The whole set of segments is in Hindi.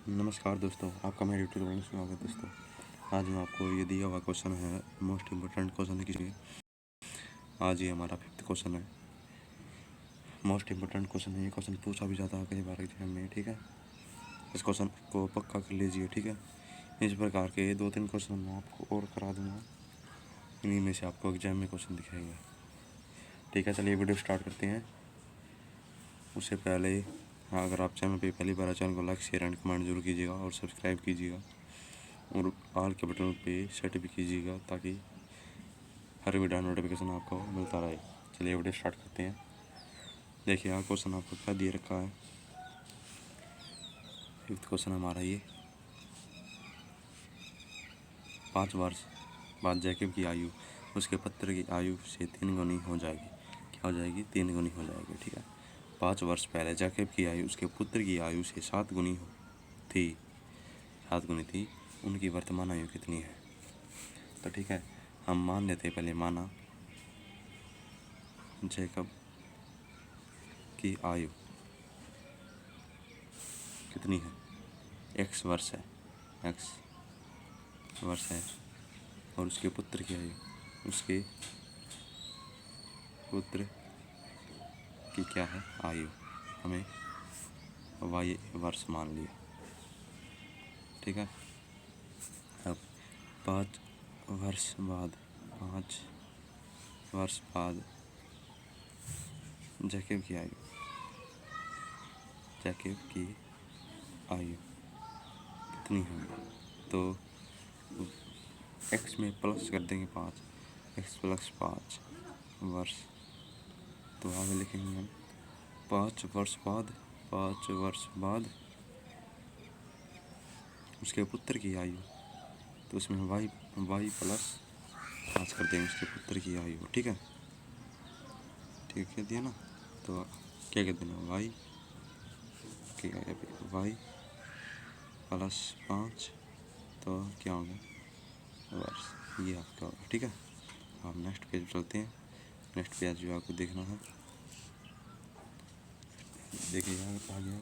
नमस्कार दोस्तों, आपका मेरे यूट्यूब चैनल में स्वागत है दोस्तों। आज मैं आपको ये दिया हुआ क्वेश्चन है, मोस्ट इम्पोर्टेंट क्वेश्चन है किसी। आज ये हमारा 5th क्वेश्चन है, मोस्ट इम्पोर्टेंट क्वेश्चन है। ये क्वेश्चन पूछा भी जाता है कई बार एग्जाम में, ठीक है। इस क्वेश्चन को पक्का कर लीजिए, ठीक है। इस प्रकार के 2-3 क्वेश्चन मैं आपको और करा दूँगा, इन्हीं में से आपको एग्जाम में क्वेश्चन दिखाएगा, ठीक है। चलिए वीडियो स्टार्ट करते हैं। उससे पहले अगर आप चैनल पे पहली बार चैनल को लाइक शेयर एंड कमेंट जरूर कीजिएगा और सब्सक्राइब कीजिएगा और ऑल के बटन पे सेट भी कीजिएगा ताकि हर वीडियो नोटिफिकेशन आपको मिलता रहे। चलिए वीडियो स्टार्ट करते हैं। देखिए यहाँ क्वेश्चन आपको क्या दिए रखा है। 5th क्वेश्चन हमारा ये, 5 वर्ष बाद जैकब की आयु उसके पुत्र की आयु से 3 गुनी हो जाएगी। क्या हो जाएगी? 3 गुनी हो जाएगी, ठीक है। 5 वर्ष पहले जैकब की आयु उसके पुत्र की आयु से 7 गुनी थी, 7 गुनी थी। उनकी वर्तमान आयु कितनी है? तो ठीक है, हम मान लेते हैं, पहले माना जैकब की आयु कितनी है? x वर्ष है, x वर्ष है, और उसके पुत्र की आयु, उसके पुत्र की क्या है आयु, हमें y वर्ष मान लिया, ठीक है। अब 5 वर्ष बाद, 5 वर्ष बाद जैकब की आयु, जैकब की आयु कितनी होगी? तो x में प्लस कर देंगे 5, x प्लस 5 वर्ष, तो आगे लिखेंगे हम 5 वर्ष बाद, 5 वर्ष बाद उसके पुत्र की आयु, तो उसमें y प्लस 5 कर देंगे उसके पुत्र की आयु, ठीक है। ठीक है दिया ना, तो क्या कहते हैं y प्लस 5, तो क्या होगा? वर्ष, ये आपका होगा, ठीक है। आप नेक्स्ट पेज चलते हैं। नेक्स्ट पेज जो आपको देखना है, देखिए यहाँ आ गया।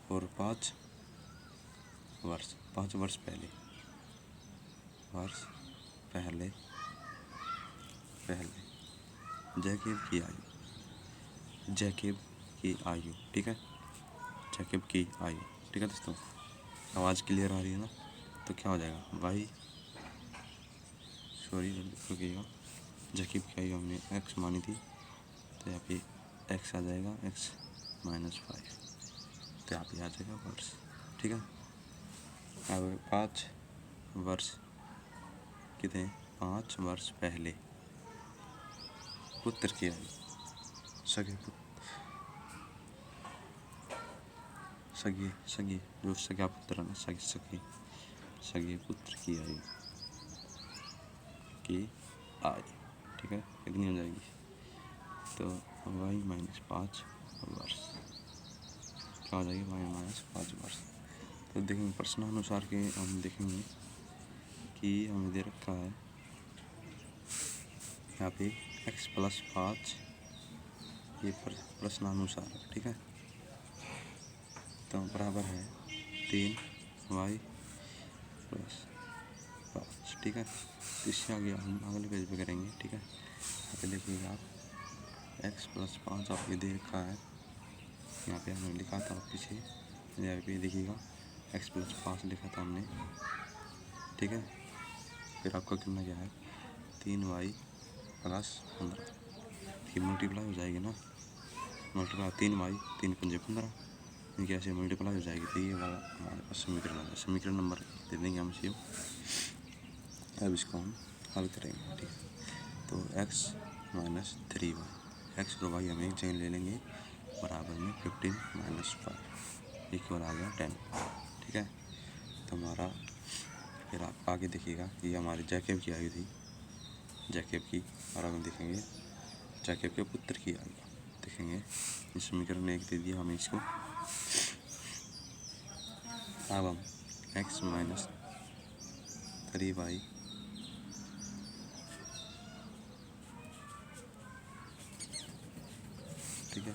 और 5 वर्ष, 5 वर्ष पहले, वर्ष पहले जैकब की आयु, जैकब की आयु, ठीक है। जैकब की आयु, ठीक है दोस्तों। आवाज़ क्लियर आ रही है ना? तो क्या हो जाएगा? रुकिएगा। जैकब की आयु हमने x मानी थी, तो यहाँ पे x आ जाएगा, x -5, तो यहाँ पे आ जाएगा वर्ष, ठीक है। अब 5 वर्ष कितने? 5 वर्ष पहले पुत्र की आयु, सगे जो सगा पुत्र है ना, सगे पुत्र की आयु ठीक है, कितनी हो जाएगी? तो y -5 वर्ष, क्या हो जाएगी? y -5 वर्ष। तो देखेंगे प्रश्नानुसार के, हम देखेंगे कि हमें दे रखा है यहाँ पे x प्लस 5, ये प्रश्नानुसार है, ठीक है। तो बराबर है 3y प्लस 5, ठीक है। तो इससे आगे हम अगले पेज पे करेंगे, ठीक है। यहाँ पे देखिएगा आप x प्लस 5 आपके दे रखा है, यहाँ पे हमने लिखा था पीछे, यहाँ पे देखिएगा x प्लस 5 लिखा था हमने, ठीक है। फिर आपका कितना क्या है? 3y प्लस 15, ये मल्टीप्लाई हो जाएगी ना, मल्टीप्लाई 3y, 3 पंजे 15, इनकी ऐसे मल्टीप्लाई हो जाएगी। तो ये वाला हमारे पास समीकरण है, समीकरण नंबर दे देंगे हम इसे। अब इसको हम हल करेंगे, ठीक है। तो x - 3y, x और y हम एक जगह ले लेंगे, बराबर में 15 - 5 इक्वल आ गया 10, ठीक है। तो हमारा, फिर आप आगे देखिएगा, ये हमारी जैकब की आयु थी, जैकब की, और हम देखेंगे जैकब के पुत्र की आयु, देखेंगे इस समीकरण 1 दे दिया हमें इसको। अब हम x - 3y ठीक है,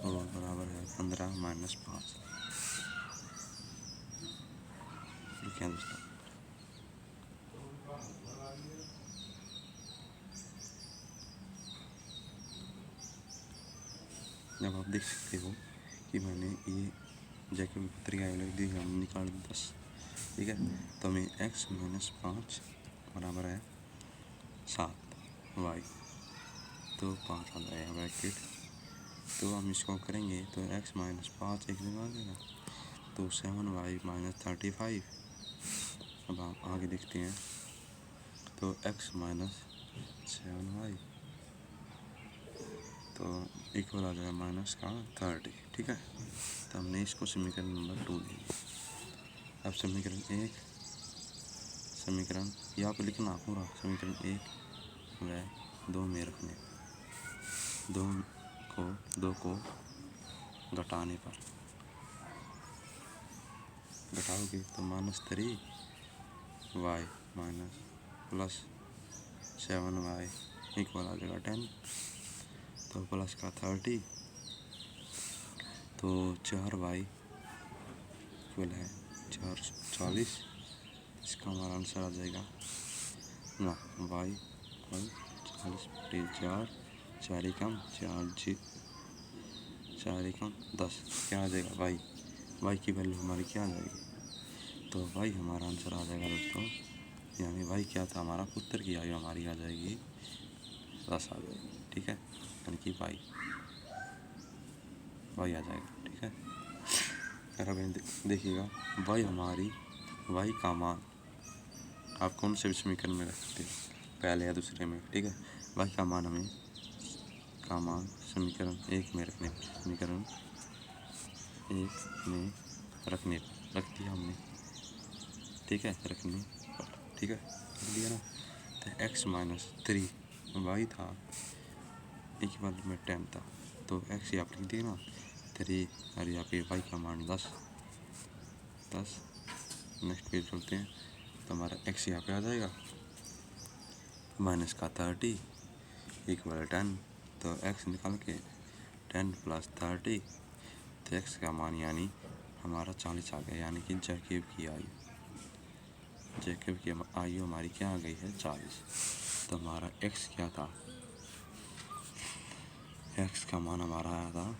और बराबर है 15 - 5, देखते हैं दोस्तों। जब आप देख सकते हो कि मैंने ये जैकेट पत्रिका लिख दी, हम निकाल 10, ठीक है। तो हमें x माइनस 5 बराबर है 7 y, तो 5 आ जाएगा ब्रैकेट। तो हम इसको करेंगे तो x माइनस 5 एक जगह आ जाएगा, तो 7y माइनस 35। अब हम आगे देखते हैं, तो x माइनस 7y तो इक्वल आ जाएगा माइनस का 30, ठीक है। तो हमने इसको समीकरण नंबर 2 ले लिया। अब समीकरण 1, समीकरण यहाँ पे लिखना पूरा, समीकरण 1 व 2 में रखने, 2 को घटाने पर घटाओगे तो -3y minus plus 7y equal आ जाएगा 10, तो प्लस का 30, तो 4y इक्वल है 40। इसका हमारा आंसर आ जाएगा ना y इक्वल 40/4, 4 एकम 4 एकम 10, क्या आ जाएगा y की वैल्यू हमारी क्या आ जाएगी, तो y हमारा आंसर आ जाएगा दोस्तों, यानी y क्या था हमारा, पुत्र की आयु हमारी आ जाएगी 10 आ जाएगी, ठीक है। यानी कि y आ जाएगा, ठीक है। अब देखिएगा y हमारी y का मान आप कौन से समीकरण में रख सकते हैं, पहले या दूसरे में, ठीक है। y का मान हमें समीकरण 1 में रखने पर, समीकरण 1 में रखने पर रख दिया हमने, ठीक है, रखने पर, ठीक है, रख दिया ना। तो x माइनस 3 y था, इक्वल में 10 था, तो x यहाँ पर लिख दिया ना 3, और यहाँ पे y का मान 10। नेक्स्ट पेज चलते हैं, तो हमारा x यहाँ पे आ जाएगा माइनस का 30 इक्वल 10, तो x निकाल के 10 प्लस 30, तो x का मान यानी हमारा 40 आ गया, यानी कि जैकब की आयु हमारी क्या आ गई है 40। तो हमारा x क्या था, x का मान हमारा आया था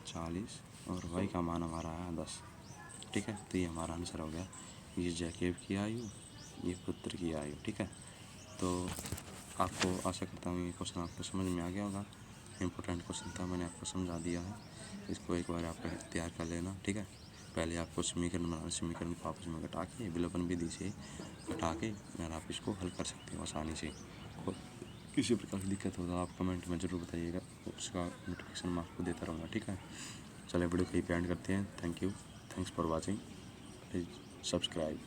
40 और y का मान हमारा आया 10, ठीक है। तो ये हमारा आंसर हो गया, ये जैकब की आयु, ये पुत्र की आयु, ठीक है। तो आपको आशा करता हूँ ये क्वेश्चन आपको समझ में आ गया होगा, इम्पोर्टेंट क्वेश्चन था, मैंने आपको समझा दिया है। इसको एक बार आप तैयार कर लेना, ठीक है। पहले आपको समीकरण बनाना, समीकरण को आपस में घटा के विलोपन विधि से घटा के और आप इसको हल कर सकते हो आसानी से। और किसी प्रकार की दिक्कत हो तो आप कमेंट में ज़रूर बताइएगा, उसका नोटिफिकेशन मैं आपको देता रहूँगा, ठीक है। चलिए वीडियो को यहीं पे एंड करते हैं। Thank you, thanks for watching, please subscribe.